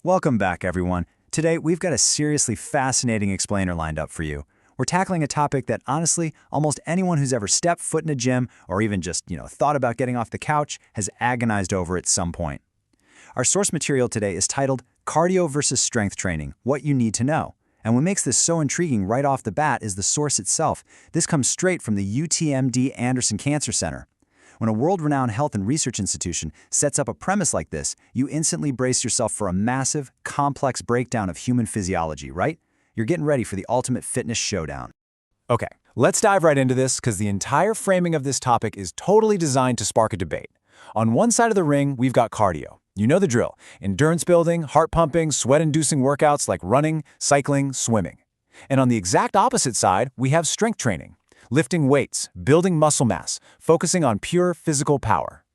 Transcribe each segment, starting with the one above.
Welcome back, everyone. Today, we've got a seriously fascinating explainer lined up for you. We're tackling a topic that, honestly, almost anyone who's ever stepped foot in a gym or even just, thought about getting off the couch has agonized over at some point. Our source material today is titled Cardio versus Strength Training, What You Need to Know. And what makes this so intriguing right off the bat is the source itself. This comes straight from the UTMB Anderson Cancer Center. When a world-renowned health and research institution sets up a premise like this, you instantly brace yourself for a massive, complex breakdown of human physiology, right? You're getting ready for the ultimate fitness showdown. Okay, let's dive right into this because the entire framing of this topic is totally designed to spark a debate. On one side of the ring, we've got cardio. You know the drill. Endurance building, heart pumping, sweat-inducing workouts like running, cycling, swimming. And on the exact opposite side, we have strength training. Lifting weights, building muscle mass, focusing on pure physical power.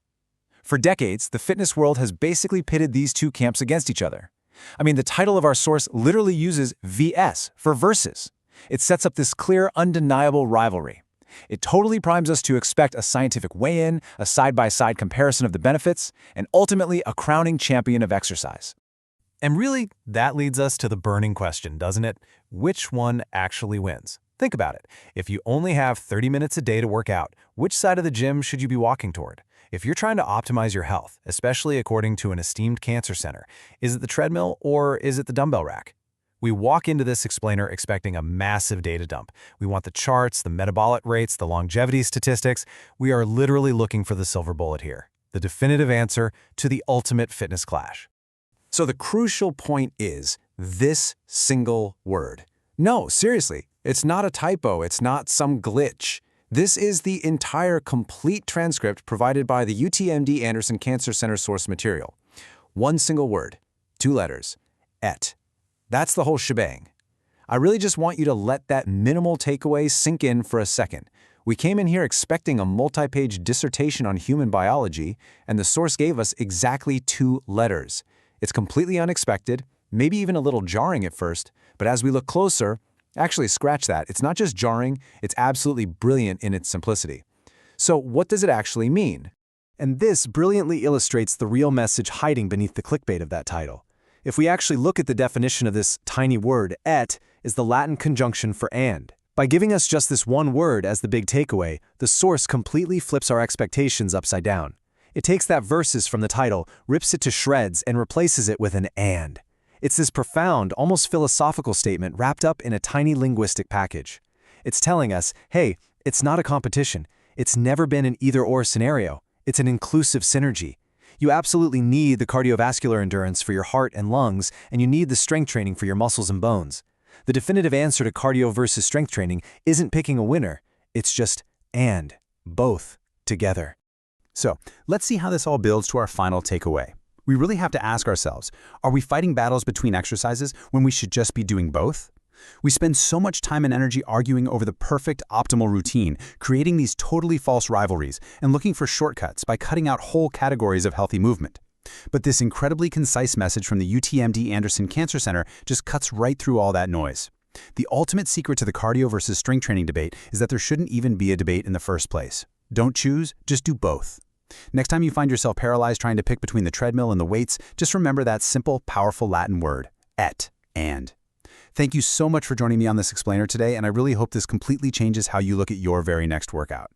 For decades, the fitness world has basically pitted these two camps against each other. I mean, the title of our source literally uses VS for versus. It sets up this clear, undeniable rivalry. It totally primes us to expect a scientific weigh-in, a side-by-side comparison of the benefits, and ultimately a crowning champion of exercise. And really, that leads us to the burning question, doesn't it? Which one actually wins? Think about it. If you only have 30 minutes a day to work out, which side of the gym should you be walking toward? If you're trying to optimize your health, especially according to an esteemed cancer center, is it the treadmill or is it the dumbbell rack? We walk into this explainer expecting a massive data dump. We want the charts, the metabolic rates, the longevity statistics. We are literally looking for the silver bullet here, the definitive answer to the ultimate fitness clash. So the crucial point is this single word. No, seriously, it's not a typo, it's not some glitch. This is the entire complete transcript provided by the UTMB Anderson Cancer Center source material. One single word, 2 letters, ET. That's the whole shebang. I really just want you to let that minimal takeaway sink in for a second. We came in here expecting a multi-page dissertation on human biology, and the source gave us exactly 2 letters. It's completely unexpected, maybe even a little jarring at first, but as we look closer, actually scratch that. It's not just jarring, it's absolutely brilliant in its simplicity. So what does it actually mean? And this brilliantly illustrates the real message hiding beneath the clickbait of that title. If we actually look at the definition of this tiny word, et is the Latin conjunction for and. By giving us just this one word as the big takeaway, the source completely flips our expectations upside down. It takes that versus from the title, rips it to shreds, and replaces it with an and. It's this profound, almost philosophical statement wrapped up in a tiny linguistic package. It's telling us, hey, it's not a competition. It's never been an either-or scenario. It's an inclusive synergy. You absolutely need the cardiovascular endurance for your heart and lungs, and you need the strength training for your muscles and bones. The definitive answer to cardio versus strength training isn't picking a winner. It's just and, both, together. So, let's see how this all builds to our final takeaway. We really have to ask ourselves, are we fighting battles between exercises when we should just be doing both? We spend so much time and energy arguing over the perfect optimal routine, creating these totally false rivalries, and looking for shortcuts by cutting out whole categories of healthy movement. But this incredibly concise message from the UTMB Anderson Cancer Center just cuts right through all that noise. The ultimate secret to the cardio versus strength training debate is that there shouldn't even be a debate in the first place. Don't choose, just do both. Next time you find yourself paralyzed trying to pick between the treadmill and the weights, just remember that simple, powerful Latin word, et, and. Thank you so much for joining me on this explainer today, and I really hope this completely changes how you look at your very next workout.